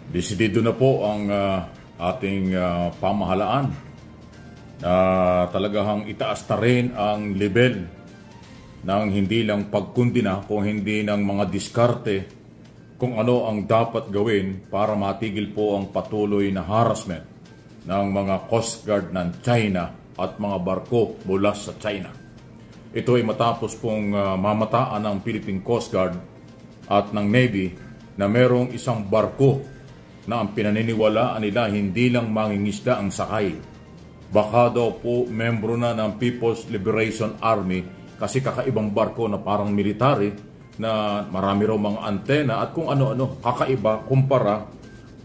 Desidido na po ang ating pamahalaan na talagang itaas na rin ang level ng hindi lang pagkundina kung hindi ng mga diskarte kung ano ang dapat gawin para matigil po ang patuloy na harassment ng mga Coast Guard ng China at mga barko mula sa China. Ito ay matapos pong mamataan ng Philippine Coast Guard at ng Navy na merong isang barko na ang pinaniniwalaan nila hindi lang mangingisda ang sakay. Baka daw po membro na ng People's Liberation Army kasi kakaibang barko na parang military na marami raw mga antena at kung ano-ano kakaiba kumpara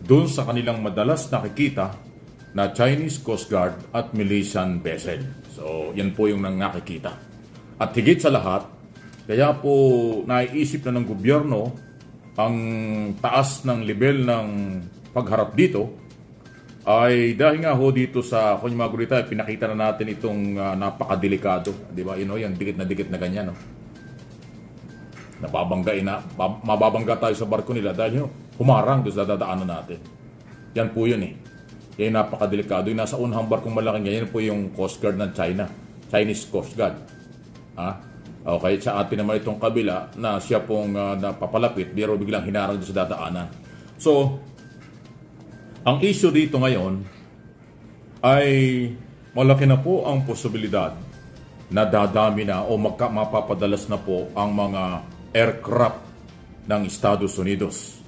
dun sa kanilang madalas nakikita na Chinese Coast Guard at Malaysian vessel. So yan po yung nakikita. At higit sa lahat, kaya po naiisip na ng gobyerno ang taas ng level ng pagharap dito ay dahil nga ho dito sa Kunyamagurita, pinakita na natin itong napakadelikado, di ba? Yan dikit na ganyan, no? Mababangga tayo sa barko nila dahil humarang doon sa dadaanan natin. Yan po yun eh. Yan napakadelikado. Yung nasa unhang barkong malaking yan po yung Coast Guard ng China, Chinese Coast Guard. Okay, sa atin naman itong kabila na siya pong napapalapit, pero biglang hinarang doon sa dadaanan. So, ang issue dito ngayon ay malaki na po ang posibilidad na dadami na o mapapadalas na po ang mga aircraft ng Estados Unidos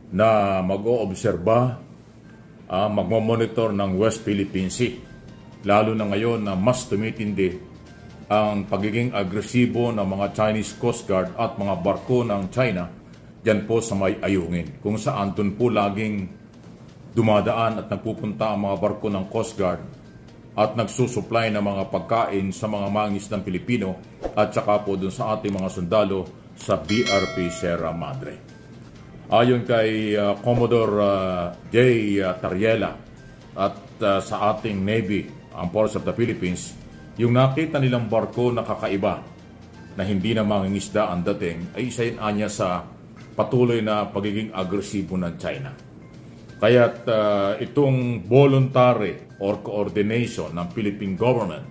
na mag-oobserba, magmamonitor ng West Philippine Sea. Lalo na ngayon na mas tumitindi ang pagiging agresibo ng mga Chinese Coast Guard at mga barko ng China dyan po sa may Ayungin, kung saan dun po laging dumadaan at nagpupunta ang mga barko ng Coast Guard at nagsusupply ng mga pagkain sa mga mangingisdang Pilipino at saka po dun sa ating mga sundalo sa BRP Sierra Madre. Ayon kay Commodore J. Tariela at sa ating Navy, ang Force of the Philippines, yung nakita nilang barko na kakaiba na hindi na mangingisda ang dating ay isa niya sa patuloy na pagiging agresibo ng China. Kaya't itong voluntary or coordination ng Philippine government,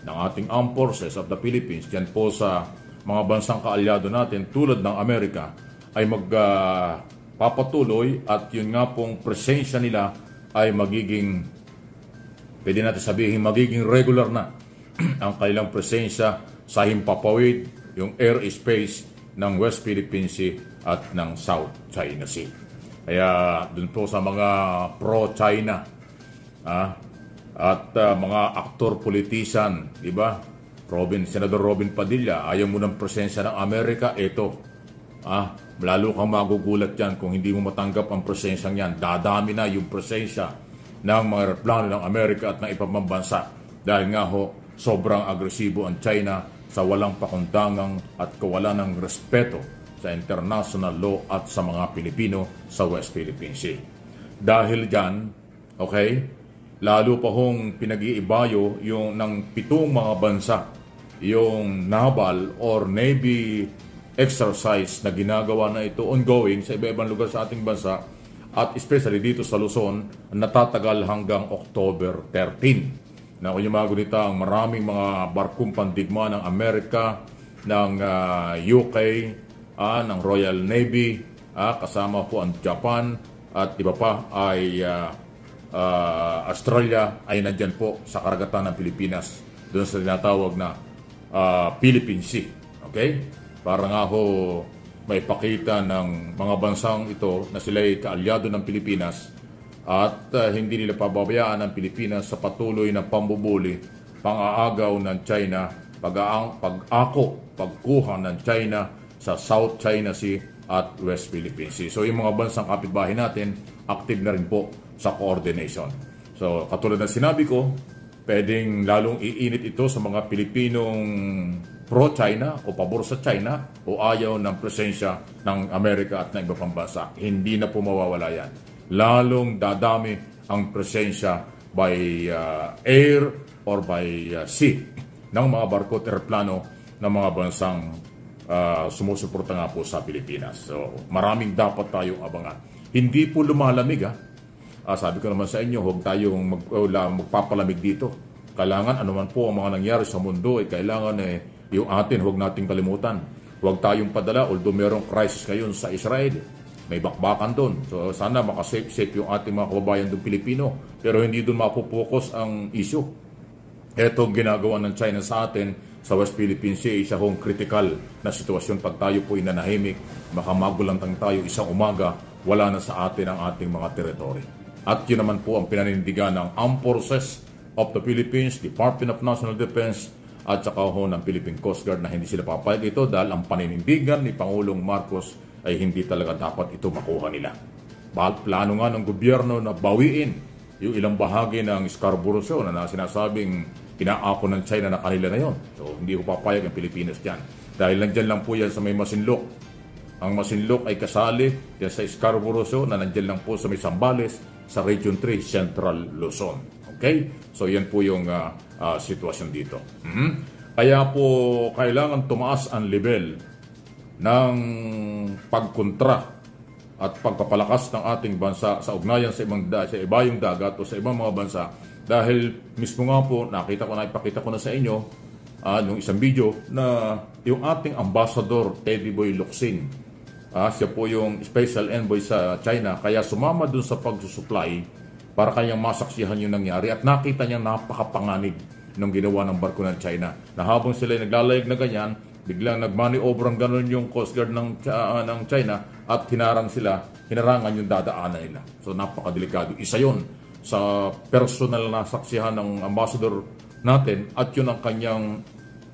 ng ating Armed Forces of the Philippines, dyan po sa mga bansang kaalyado natin tulad ng Amerika, ay magpapatuloy at yun nga pong presensya nila ay magiging, pwede natin sabihin, magiging regular na ang kanilang presensya sa himpapawid, yung airspace ng West Philippine Sea at ng South China Sea. Kaya dun po sa mga pro-China at mga aktor-politician, di ba? Senador Robin Padilla, ayaw mo ng presensya ng Amerika, ito. Lalo kang magugulat yan kung hindi mo matanggap ang presensya niyan. Dadami na yung presensya ng mga aeroplano ng Amerika at ng ibang bansa. Dahil nga ho, sobrang agresibo ang China sa walang pakundangang at kawalan ng respeto sa international law at sa mga Pilipino sa West Philippine Sea. Dahil dyan, okay, lalo pa hong pinag-iibayo yung ng 7 mga bansa, yung naval or navy exercise na ginagawa na ito ongoing sa iba-ibang lugar sa ating bansa at especially dito sa Luzon, natatagal hanggang October 13. Na Kunyamagurita, ang maraming mga barkong pandigma ng Amerika, ng UK, ng Royal Navy, kasama po ang Japan at iba pa ay Australia ay nandyan po sa karagatan ng Pilipinas doon sa tinatawag na Philippine Sea. Okay? Para nga ho may pakita ng mga bansang ito na sila ay kaalyado ng Pilipinas at hindi nila pababayaan ang Pilipinas sa patuloy na pambubuli, pang-aagaw ng China, pagkuha ng China sa South China Sea at West Philippine Sea. So yung mga bansang kapitbahay natin, active na rin po sa coordination. So katulad ng sinabi ko, pwedeng lalong iinit ito sa mga Pilipinong pro-China o pabor sa China o ayaw ng presensya ng Amerika at ng iba pang bansa. Hindi na po mawawala yan. Lalong dadami ang presensya by air or by sea ng mga barko at aeroplano ng mga bansang sumusuporta nga po sa Pilipinas. So, maraming dapat tayong abangan. Hindi po lumalamig, sabi ko naman sa inyo, huwag tayong magpapalamig dito. Kailangan, anuman po ang mga nangyari sa mundo, kailangan yung atin, huwag nating kalimutan. Huwag tayong padala, although mayroong crisis ngayon sa Israel. May bakbakan doon. So, sana makasafe yung ating mga kababayan doon Pilipino. Pero hindi doon mapupokus ang issue. Ito ginagawa ng China sa atin sa West Philippine Sea, isa hong critical na sitwasyon. Pag tayo po nanahimik, makamagulantang tayo isang umaga, wala na sa atin ang ating mga teritoryo. At yun naman po ang pinanindigan ng Armed Forces of the Philippines, Department of National Defense, at saka ho ng Philippine Coast Guard na hindi sila papayag ito dahil ang paninindigan ni Pangulong Marcos ay hindi talaga dapat ito makuha nila. Plano nga ng gobyerno na bawiin yung ilang bahagi ng Scarborough Shoal na sinasabing inaako ng China na kanila na yon. So, hindi ko papayag ang Pilipinas dyan. Dahil nandyan lang po yan sa may Masinloc. Ang Masinloc ay kasali yan sa Scarborough Shoal na nandyan lang po sa may Zambales sa Region 3, Central Luzon. Okay? So, yan po yung sitwasyon dito. Kaya po, kailangan tumaas ang level ng pagkontra at pagpapalakas ng ating bansa sa ugnayan sa ibayong dagat o sa ibang mga bansa. Dahil mismo nga po, ipakita ko na sa inyo nung isang video na yung ating ambassador, Teddy Boy Locsin, siya po yung special envoy sa China, kaya sumama dun sa pagsusupply para kanyang masaksihan yung nangyari at nakita niya napakapanganib ng ginawa ng barko ng China. Na habang sila naglalayag na ganyan, biglang nag-money over ang ganun yung Coast Guard ng China at hinarangan yung dadaanan nila. So napakadelikado. Isa yun sa personal na saksihan ng ambassador natin at yun ang kanyang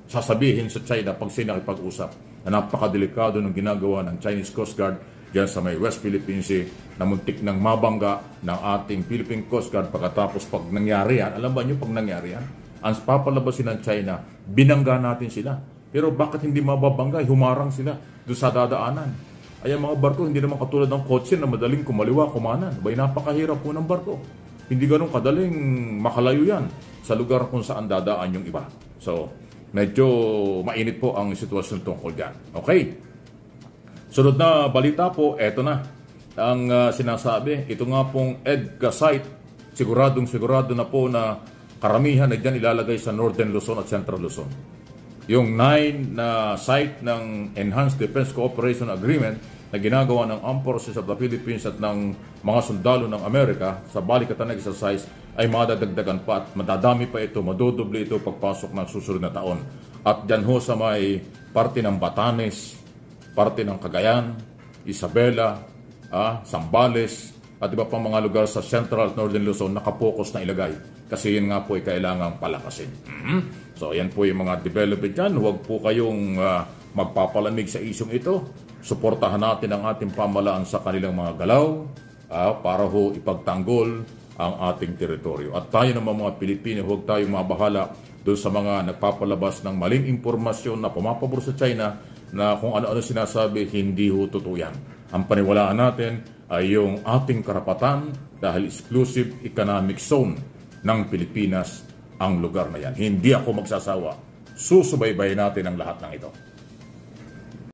sasabihin sa China pag sila nakipag-usap. Na napakadelikado ng ginagawa ng Chinese Coast Guard diyan sa may West Philippine Sea na muntik ng mabangga ng ating Philippine Coast Guard pagkatapos pag nangyari yan. Alam ba nyo pag nangyari yan? Ang papalabasin ng China, binangga natin sila. Pero bakit hindi mababangga? Humarang sila doon sa dadaanan. Ay, ang mga barko, hindi naman katulad ng kotse na madaling kumaliwa, kumanan. Bay, napakahirap po ng barko. Hindi ganun kadaling makalayo yan sa lugar kung saan dadaan yung iba. So, medyo mainit po ang sitwasyon tungkol dyan. Okay? Sunod na balita po, eto na. Ang sinasabi, ito nga pong EDCA site, sigurado na po na karamihan na dyan ilalagay sa Northern Luzon at Central Luzon. Yung 9 na site ng Enhanced Defense Cooperation Agreement na ginagawa ng Armed Forces of the Philippines at ng mga sundalo ng Amerika sa balikatan na exercise ay madadagdagan pa at madadami pa ito, madodoble ito pagpasok ng susunod na taon. At dyan ho sa may parte ng Batanes, parte ng Cagayan, Isabela, Zambales, at iba pang mga lugar sa Central at Northern Luzon nakapokus na ilagay. Kasi yun nga po ay kailangang palakasin. So, yan po yung mga development dyan. Huwag po kayong magpapalamig sa isyong ito. Suportahan natin ang ating pamalaan sa kanilang mga galaw para ho ipagtanggol ang ating teritoryo. At tayo naman mga Pilipino, huwag tayong mabahala doon sa mga nagpapalabas ng maling impormasyon na pumapabor sa China na kung ano-ano sinasabi, hindi ho totoo yan. Ang paniwalaan natin ay yung ating karapatan dahil exclusive economic zone ng Pilipinas ang lugar na yan. Hindi ako magsasawa. Susubaybayin natin ang lahat ng ito.